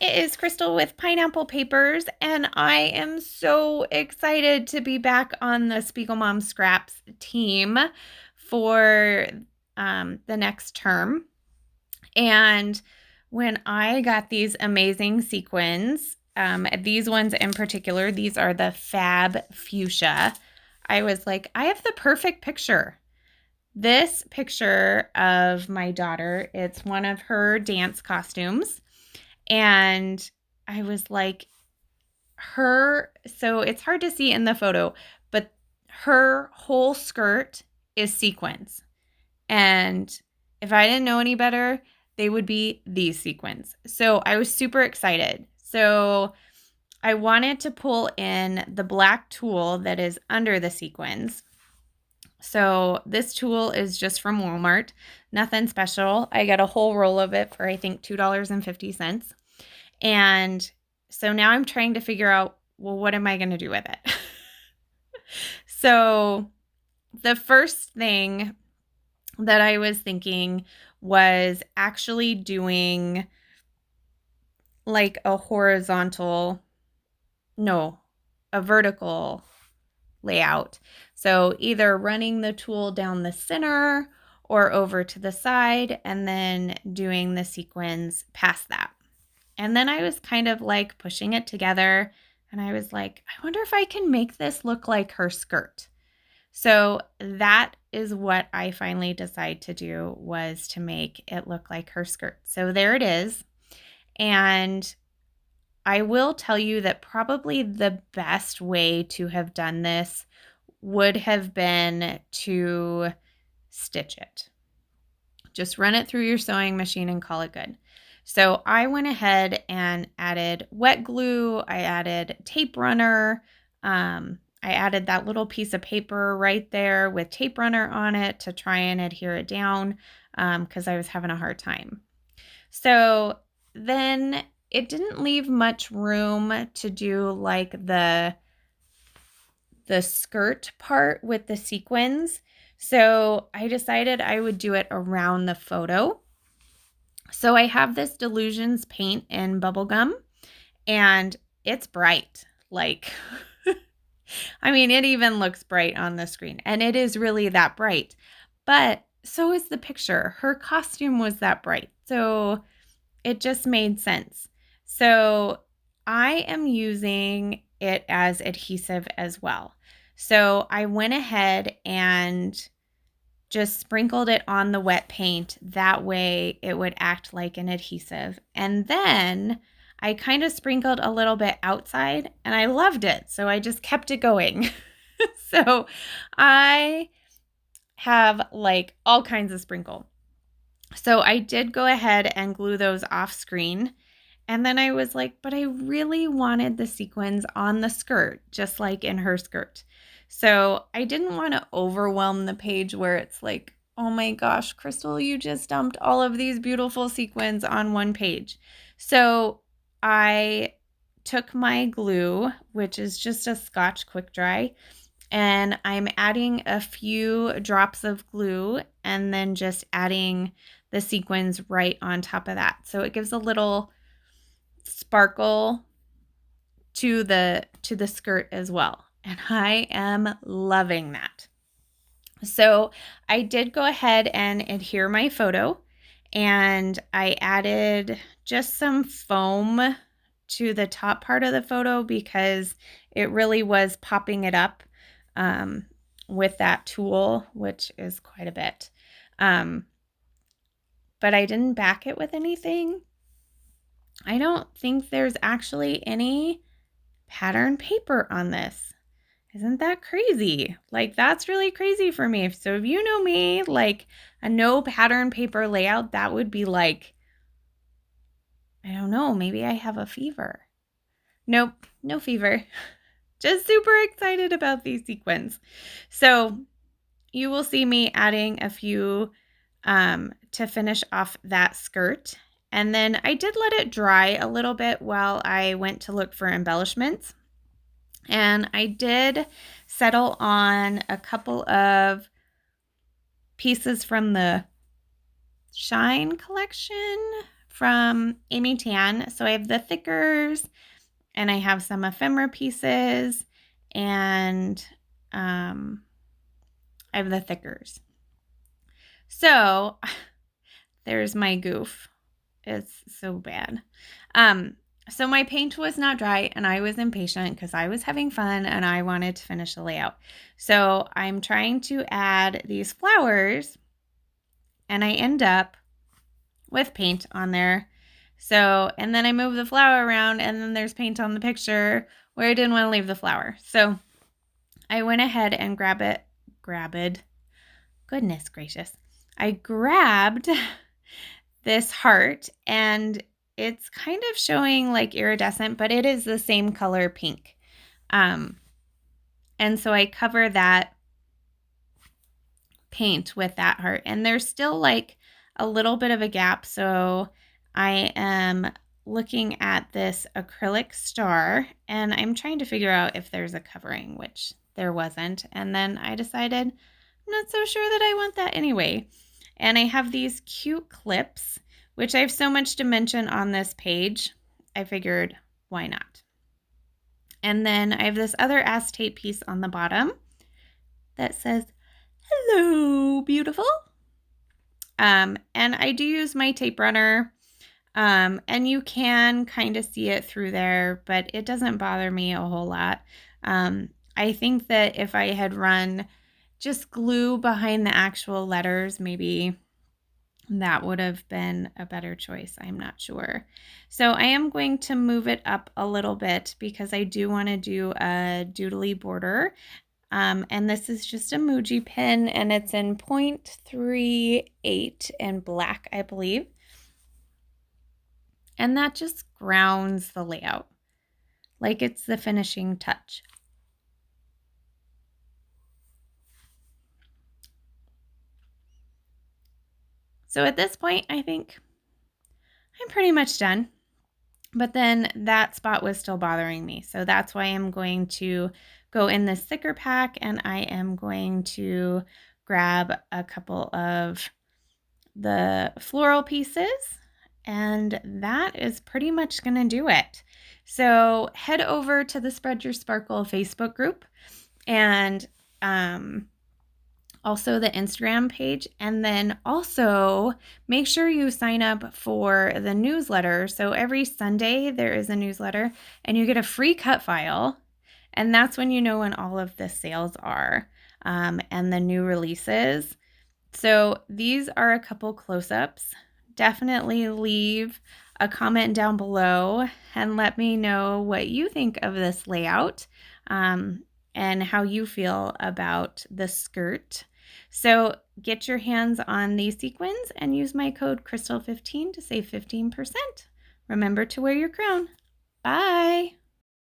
it is Crystal with Pineapple Papers, and I am so excited to be back on the Spiegelmom Scraps team for the next term. And when I got these amazing sequins, these ones in particular, these are the Fab Fuchsia, I was like, I have the perfect picture. This picture of my daughter, it's one of her dance costumes. And I was like, so it's hard to see in the photo, but her whole skirt is sequins. And if I didn't know any better, they would be these sequins. So I was super excited. So I wanted to pull in the black tulle that is under the sequins. So this tulle is just from Walmart, nothing special. I got a whole roll of it for I think $2.50. And so now I'm trying to figure out, well, what am I going to do with it? So the first thing that I was thinking was actually doing like a vertical layout. So either running the tulle down the center or over to the side and then doing the sequins past that. And then I was kind of like pushing it together and I was like, I wonder if I can make this look like her skirt. So that is what I finally decided to do, was to make it look like her skirt. So there it is. And I will tell you that probably the best way to have done this would have been to stitch it. Just run it through your sewing machine and call it good. So I went ahead and added wet glue. I added tape runner. I added that little piece of paper right there with tape runner on it to try and adhere it down because I was having a hard time. So then it didn't leave much room to do like the skirt part with the sequins. So I decided I would do it around the photo. So I have this Delusions paint in bubblegum, and it's bright. Like, I mean, it even looks bright on the screen, and it is really that bright. But so is the picture. Her costume was that bright. So it just made sense. So I am using it as adhesive as well. So I went ahead and just sprinkled it on the wet paint. That way it would act like an adhesive. And then I kind of sprinkled a little bit outside and I loved it. So I just kept it going. So I have like all kinds of sprinkle. So I did go ahead and glue those off screen. And then I was like, but I really wanted the sequins on the skirt, just like in her skirt. So I didn't want to overwhelm the page where it's like, oh my gosh, Crystal, you just dumped all of these beautiful sequins on one page. So I took my glue, which is just a Scotch Quick Dry, and I'm adding a few drops of glue and then just adding the sequins right on top of that. So it gives a little sparkle to the skirt as well. And I am loving that. So I did go ahead and adhere my photo, and I added just some foam to the top part of the photo because it really was popping it up with that tulle, which is quite a bit. But I didn't back it with anything. I don't think there's actually any pattern paper on this. Isn't that crazy? Like, that's really crazy for me. So if you know me, like a no pattern paper layout, that would be like, I don't know, maybe I have a fever. Nope, no fever. Just super excited about these sequins. So you will see me adding a few to finish off that skirt. And then I did let it dry a little bit while I went to look for embellishments. And I did settle on a couple of pieces from the Shine collection from Amy Tan. So I have the thickers and I have some ephemera pieces and I have the thickers. So there's my goof. It's so bad. So my paint was not dry and I was impatient because I was having fun and I wanted to finish the layout. So I'm trying to add these flowers and I end up with paint on there. So, and then I move the flower around and then there's paint on the picture where I didn't want to leave the flower. So I went ahead and goodness gracious. I grabbed this heart and it's kind of showing like iridescent, but it is the same color pink. And so I cover that paint with that heart and there's still like a little bit of a gap. So I am looking at this acrylic star and I'm trying to figure out if there's a covering, which there wasn't. And then I decided I'm not so sure that I want that anyway. And I have these cute clips, which I have so much to mention on this page. I figured, why not? And then I have this other acetate piece on the bottom that says, hello, beautiful. And I do use my tape runner, and you can kind of see it through there, but it doesn't bother me a whole lot. I think that if I had run just glue behind the actual letters, maybe that would have been a better choice. I'm not sure. So I am going to move it up a little bit because I do want to do a doodly border. And this is just a Muji pen and it's in 0.38 in black, I believe. And that just grounds the layout like it's the finishing touch. So at this point, I think I'm pretty much done. But then that spot was still bothering me. So that's why I'm going to go in this thicker pack and I am going to grab a couple of the floral pieces. And that is pretty much going to do it. So head over to the Spread Your Sparkle Facebook group and also the Instagram page, and then also make sure you sign up for the newsletter. So every Sunday there is a newsletter and you get a free cut file, and that's when you know when all of the sales are and the new releases. So these are a couple close-ups. Definitely leave a comment down below and let me know what you think of this layout and how you feel about the skirt. So get your hands on these sequins and use my code Crystal15 to save 15%. Remember to wear your crown. Bye.